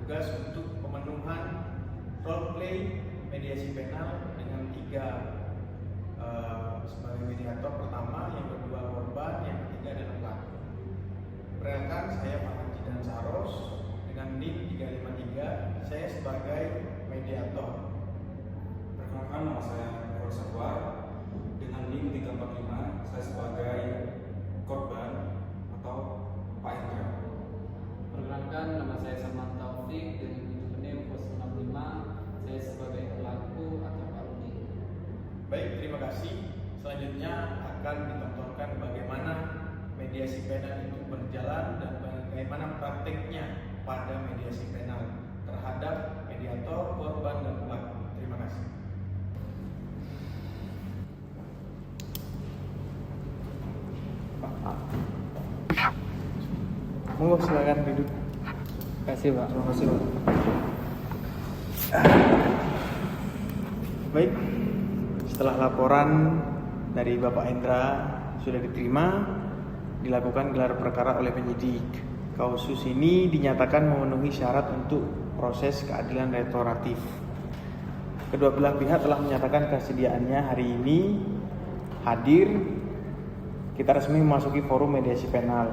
bertugas untuk pemenuhan role play mediasi penal dengan 3 sebagai mediator pertama, yang kedua korban, yang ketiga adalah pelaku. Perkenalkan, saya Pak Dan Saros dengan NIM 353, saya sebagai mediator. Perkenalkan, nama saya Rosakwar dengan NIM 345, saya sebagai korban atau Pak Hendra. Perkenalkan, nama saya Salman Taufik dengan NIM 065, saya sebagai pelaku atau Pak Rudi. Baik, terima kasih. Selanjutnya akan ditontonkan bagaimana mediasi penal itu berjalan dan bagaimana prakteknya pada mediasi penal terhadap mediator, korban, dan pelaku. Terima kasih. Monggo, silakan duduk. Terima kasih, Pak. Terima kasih, Pak. Baik, setelah laporan dari Bapak Hendra sudah diterima, dilakukan gelar perkara oleh penyidik. Kasus ini dinyatakan memenuhi syarat untuk proses keadilan restoratif. Kedua belah pihak telah menyatakan kesediaannya hari ini hadir. Kita resmi memasuki forum mediasi penal.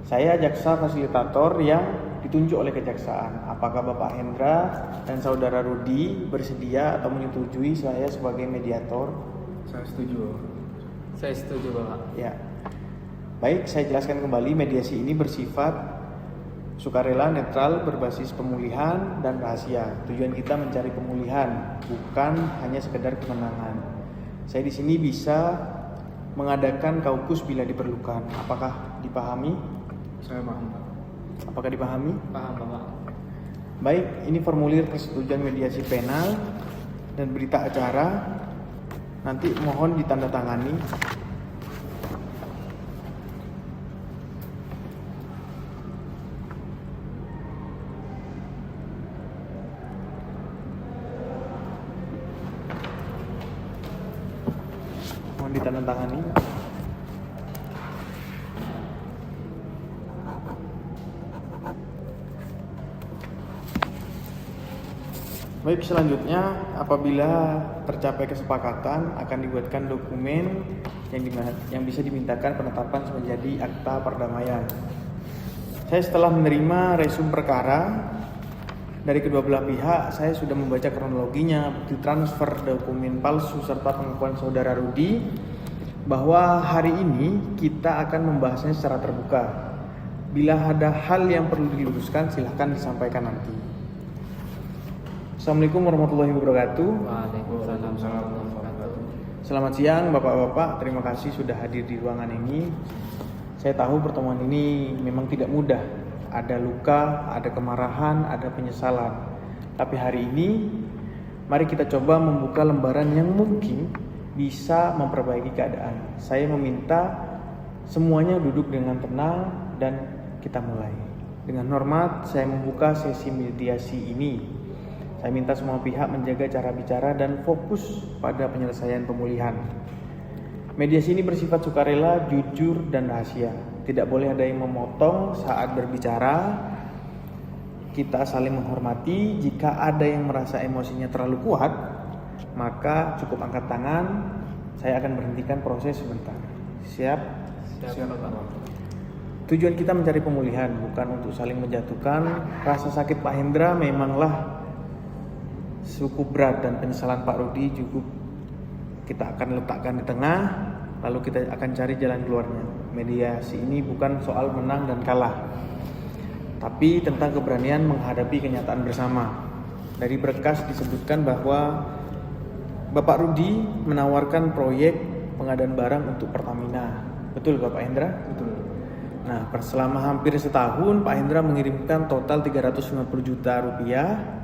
Saya jaksa fasilitator yang ditunjuk oleh kejaksaan. Apakah Bapak Hendra dan Saudara Rudi bersedia atau menyetujui saya sebagai mediator? Saya setuju. Saya setuju, Bapak. Ya. Baik, saya jelaskan kembali, mediasi ini bersifat sukarela, netral, berbasis pemulihan dan rahasia. Tujuan kita mencari pemulihan, bukan hanya sekedar kemenangan. Saya di sini bisa mengadakan kaukus bila diperlukan. Apakah dipahami? Saya paham, Pak. Apakah dipahami? Paham, Bapak. Baik, ini formulir persetujuan mediasi penal dan berita acara. Nanti mohon ditandatangani. Mohon ditandatangani. Baik, selanjutnya apabila tercapai kesepakatan akan dibuatkan dokumen yang bisa dimintakan penetapan menjadi akta perdamaian. Saya setelah menerima resum perkara dari kedua belah pihak, saya sudah membaca kronologinya, bukti transfer, dokumen palsu, serta pengakuan Saudara Rudi bahwa hari ini kita akan membahasnya secara terbuka. Bila ada hal yang perlu diluruskan, silahkan disampaikan nanti. Assalamualaikum warahmatullahi wabarakatuh. Waalaikumsalam warahmatullahi wabarakatuh. Selamat siang Bapak-Bapak, terima kasih sudah hadir di ruangan ini. Saya tahu pertemuan ini memang tidak mudah. Ada luka, ada kemarahan, ada penyesalan. Tapi hari ini, mari kita coba membuka lembaran yang mungkin bisa memperbaiki keadaan. Saya meminta semuanya duduk dengan tenang dan kita mulai. Dengan hormat, saya membuka sesi mediasi ini. Saya minta semua pihak menjaga cara bicara dan fokus pada penyelesaian pemulihan. Mediasi ini bersifat sukarela, jujur, dan rahasia. Tidak boleh ada yang memotong saat berbicara. Kita saling menghormati. Jika ada yang merasa emosinya terlalu kuat, maka cukup angkat tangan. Saya akan berhentikan proses sebentar. Siap? Siap, Bapak. Tujuan kita mencari pemulihan, bukan untuk saling menjatuhkan. Rasa sakit Pak Hendra memanglah cukup berat dan penyesalan Pak Rudi cukup. Kita akan letakkan di tengah, lalu kita akan cari jalan keluarnya. Mediasi ini bukan soal menang dan kalah, tapi tentang keberanian menghadapi kenyataan bersama. Dari berkas disebutkan bahwa Bapak Rudi menawarkan proyek pengadaan barang untuk Pertamina. Betul Bapak Hendra? Betul. Nah, selama hampir setahun Pak Hendra mengirimkan total 350 juta rupiah.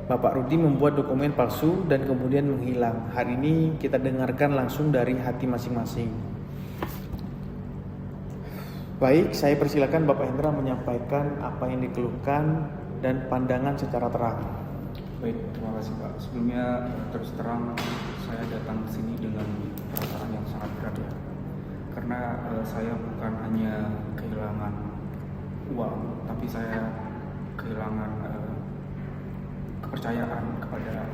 Bapak Rudi membuat dokumen palsu dan kemudian menghilang. Hari ini kita dengarkan langsung dari hati masing-masing. Baik, saya persilakan Bapak Hendra menyampaikan apa yang dikeluhkan dan pandangan secara terang. Baik, terima kasih Pak. Sebelumnya terus terang saya datang ke sini dengan perasaan yang sangat berat ya. Karena saya bukan hanya kehilangan uang, tapi saya kehilangan kepercayaan kepada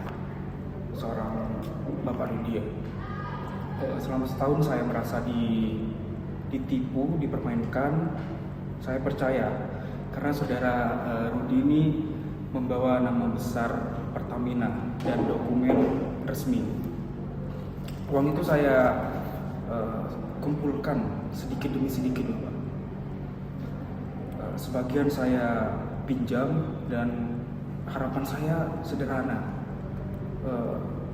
seorang Bapak Rudi ya. Selama setahun saya merasa ditipu, dipermainkan. Saya percaya karena saudara Rudi ini membawa nama besar Pertamina dan dokumen resmi. Uang itu saya kumpulkan sedikit demi sedikit, Bapak. Sebagian saya pinjam dan harapan saya sederhana.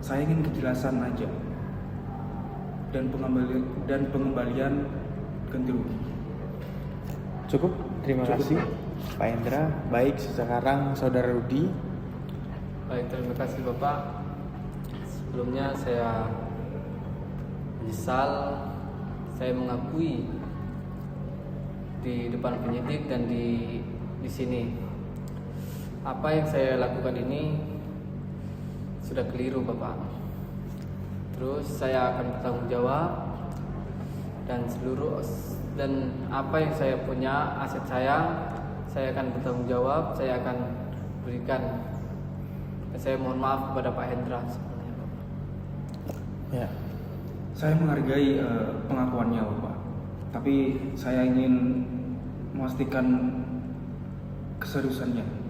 Saya ingin kejelasan aja dan pengembalian ganti rugi. Cukup, terima kasih Pak Hendra. Baik, sekarang Saudara Rudi. Baik, terima kasih Bapak. Sebelumnya saya menyesal, saya mengakui di depan penyidik dan di sini apa yang saya lakukan ini sudah keliru Bapak. Terus saya akan bertanggung jawab dan apa yang saya punya, aset saya akan bertanggung jawab, saya akan berikan. Saya mohon maaf kepada Pak Hendra sebenarnya Bapak. Ya. Saya menghargai pengakuannya Bapak, tapi saya ingin memastikan keseriusannya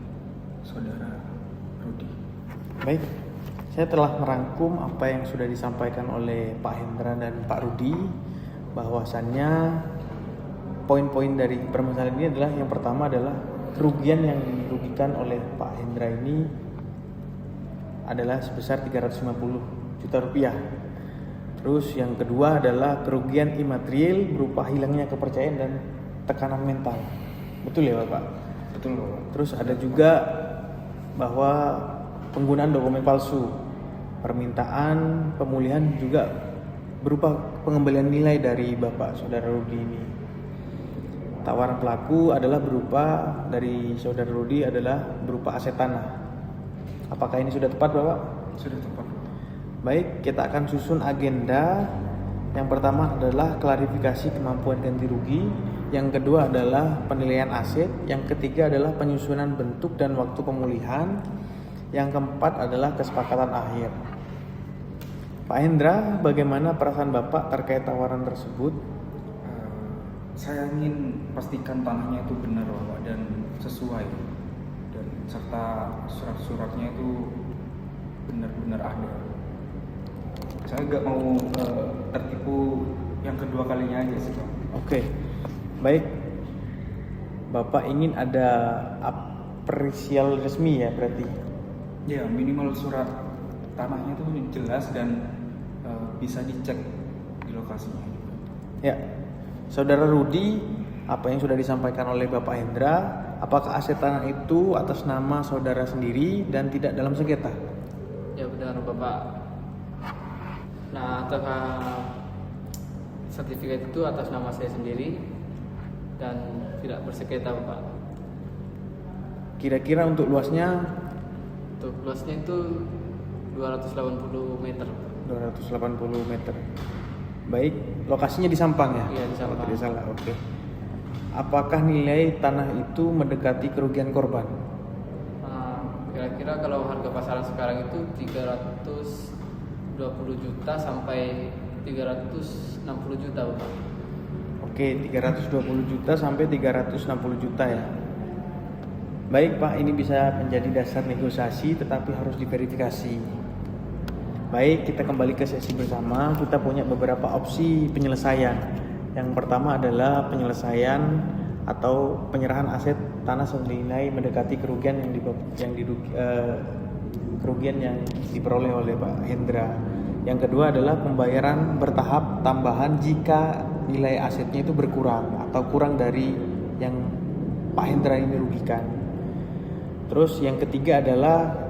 Saudara Rudi. Baik, saya telah merangkum apa yang sudah disampaikan oleh Pak Hendra dan Pak Rudi, bahwasannya poin-poin dari permasalahan ini adalah yang pertama adalah kerugian yang dirugikan oleh Pak Hendra ini adalah sebesar 350 juta rupiah. Terus yang kedua adalah kerugian imaterial berupa hilangnya kepercayaan dan tekanan mental. Betul ya Bapak? Betul Bapak. Terus ada juga bahwa penggunaan dokumen palsu, permintaan pemulihan juga berupa pengembalian nilai dari Bapak Saudara Rudi ini. Tawaran pelaku adalah berupa dari Saudara Rudi adalah berupa aset tanah. Apakah ini sudah tepat Bapak? Sudah tepat. Baik, kita akan susun agenda. Yang pertama adalah klarifikasi kemampuan ganti rugi. Yang kedua adalah penilaian aset. Yang ketiga adalah penyusunan bentuk dan waktu pemulihan. Yang keempat adalah kesepakatan akhir. Pak Hendra, bagaimana perasaan Bapak terkait tawaran tersebut? Saya ingin pastikan tanahnya itu benar Bapak dan sesuai, dan serta surat-suratnya itu benar-benar ada. Saya nggak mau tertipu yang kedua kalinya aja sih Pak. Oke, baik. Bapak ingin ada apresial resmi ya berarti? Ya, minimal surat tanahnya itu jelas dan bisa dicek di lokasinya. Ya, Saudara Rudi, apa yang sudah disampaikan oleh Bapak Hendra, apakah aset tanah itu atas nama saudara sendiri dan tidak dalam sengketa? Ya benar Bapak. Nah, sertifikat itu atas nama saya sendiri dan tidak bersengketa Bapak. Kira-kira untuk luasnya? Untuk luasnya itu 280 meter. 280 meter. Baik, lokasinya di Sampang ya? Iya, di Sampang. Kalau tidak salah, oke. Apakah nilai tanah itu mendekati kerugian korban? Kira-kira kalau harga pasaran sekarang itu 320 juta sampai 360 juta Bapak. Oke, 320 juta sampai 360 juta ya. Baik Pak, ini bisa menjadi dasar negosiasi tetapi harus diverifikasi. Baik, kita kembali ke sesi bersama. Kita punya beberapa opsi penyelesaian. Yang pertama adalah penyelesaian atau penyerahan aset tanah senilai mendekati kerugian kerugian yang diperoleh oleh Pak Hendra. Yang kedua adalah pembayaran bertahap tambahan jika nilai asetnya itu berkurang atau kurang dari yang Pak Hendra ini rugikan. Terus yang ketiga adalah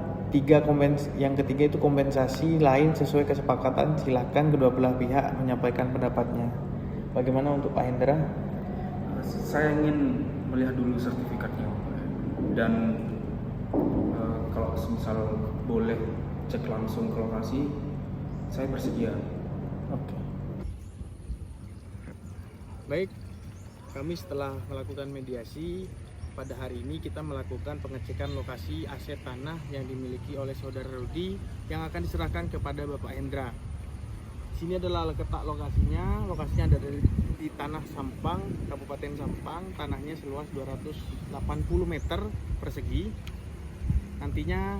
yang ketiga itu kompensasi lain sesuai kesepakatan. Silakan kedua belah pihak menyampaikan pendapatnya. Bagaimana untuk Pak Hendra? Saya ingin melihat dulu sertifikatnya dan kalau misal boleh cek langsung ke lokasi, saya bersedia. Oke. Baik, kami setelah melakukan mediasi pada hari ini kita melakukan pengecekan lokasi aset tanah yang dimiliki oleh saudara Rudi yang akan diserahkan kepada Bapak Hendra. Sini adalah letak lokasinya. Lokasinya ada di Tanah Sampang, Kabupaten Sampang. Tanahnya seluas 280 meter persegi. Nantinya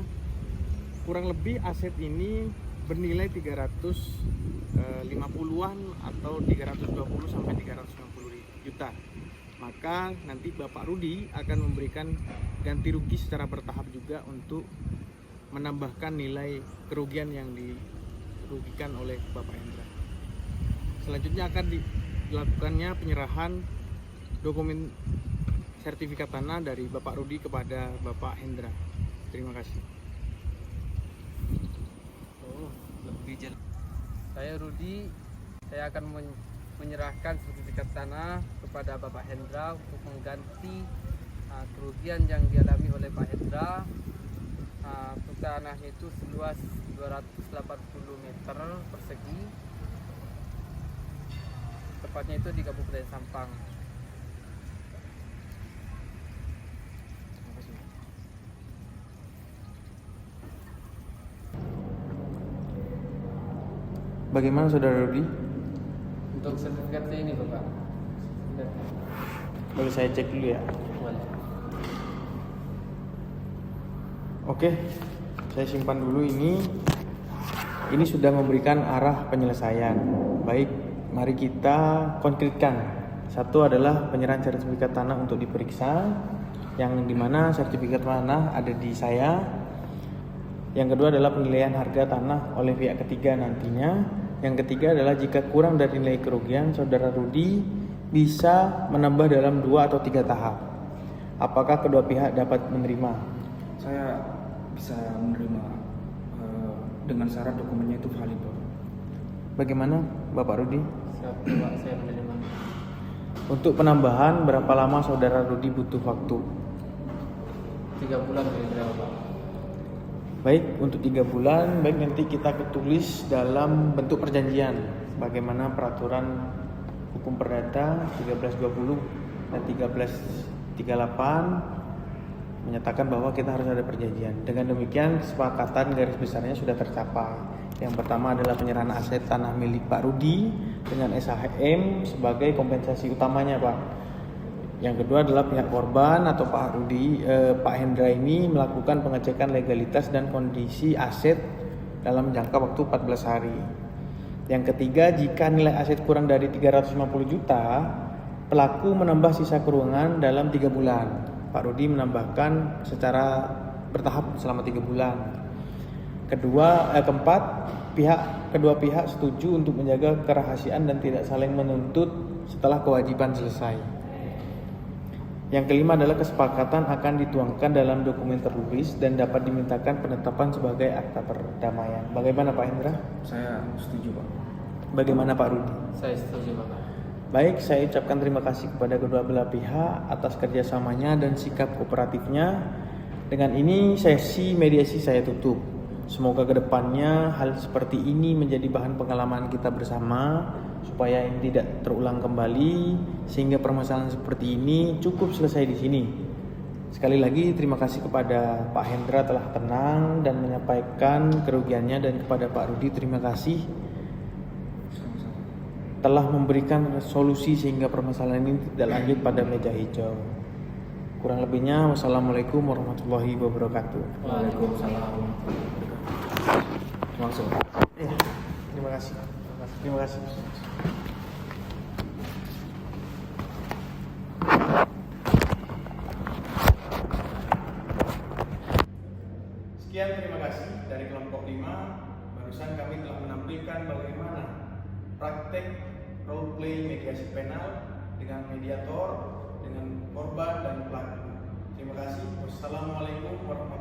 kurang lebih aset ini bernilai 350-an atau 320 sampai 350 juta. Maka nanti Bapak Rudi akan memberikan ganti rugi secara bertahap juga untuk menambahkan nilai kerugian yang dirugikan oleh Bapak Hendra. Selanjutnya akan dilakukannya penyerahan dokumen sertifikat tanah dari Bapak Rudi kepada Bapak Hendra. Terima kasih. Saya Rudi, saya akan menyerahkan sertifikat tanah kepada Bapak Hendra untuk mengganti kerugian yang dialami oleh Pak Hendra. Untuk tanahnya itu seluas 280 meter persegi, tepatnya itu di Kabupaten Sampang. Bagaimana saudara Rudi? Untuk sertifikatnya ini Bapak. Boleh saya cek dulu ya. Boleh. Oke, saya simpan dulu ini. Ini sudah memberikan arah penyelesaian. Baik, mari kita konkretkan. Satu adalah penyerahan sertifikat tanah untuk diperiksa, yang dimana sertifikat tanah ada di saya. Yang kedua adalah penilaian harga tanah oleh pihak ketiga nantinya. Yang ketiga adalah jika kurang dari nilai kerugian, saudara Rudi bisa menambah dalam 2 atau 3 tahap. Apakah kedua pihak dapat menerima? Saya bisa menerima dengan syarat dokumennya itu valid, Pak. Bagaimana Bapak Rudi? Siap Bapak, saya menerima. Untuk penambahan berapa lama saudara Rudi butuh waktu? 3 bulan kira-kira Bapak. Baik, untuk 3 bulan, baik nanti kita tulis dalam bentuk perjanjian. Bagaimana peraturan hukum perdata 1320 dan 1338 menyatakan bahwa kita harus ada perjanjian. Dengan demikian kesepakatan garis besarnya sudah tercapai. Yang pertama adalah penyerahan aset tanah milik Pak Rudi dengan SHM sebagai kompensasi utamanya, Pak. Yang kedua adalah pihak korban atau Pak Hendra ini melakukan pengecekan legalitas dan kondisi aset dalam jangka waktu 14 hari. Yang ketiga, jika nilai aset kurang dari 350 juta, pelaku menambah sisa kurungan dalam 3 bulan. Pak Rudi menambahkan secara bertahap selama 3 bulan. Keempat, kedua pihak setuju untuk menjaga kerahasiaan dan tidak saling menuntut setelah kewajiban selesai. Yang kelima adalah kesepakatan akan dituangkan dalam dokumen tertulis dan dapat dimintakan penetapan sebagai akta perdamaian. Bagaimana Pak Hendra? Saya setuju, Pak. Bagaimana Pak Rudi? Saya setuju Bapak. Baik, saya ucapkan terima kasih kepada kedua belah pihak atas kerjasamanya dan sikap kooperatifnya. Dengan ini sesi mediasi saya tutup. Semoga kedepannya hal seperti ini menjadi bahan pengalaman kita bersama supaya ini tidak terulang kembali, sehingga permasalahan seperti ini cukup selesai di sini. Sekali lagi terima kasih kepada Pak Hendra telah tenang dan menyampaikan kerugiannya, dan kepada Pak Rudi terima kasih telah memberikan solusi sehingga permasalahan ini tidak lanjut pada meja hijau. Kurang lebihnya wassalamualaikum warahmatullahi wabarakatuh. Waalaikumsalam. Langsung. Terima kasih. Terima kasih. Sekian, terima kasih dari kelompok 5. Barusan kami telah menampilkan bagaimana praktek role play mediasi penal dengan mediator, dengan korban dan pelaku. Terima kasih. Wassalamualaikum warahmatullahi wabarakatuh.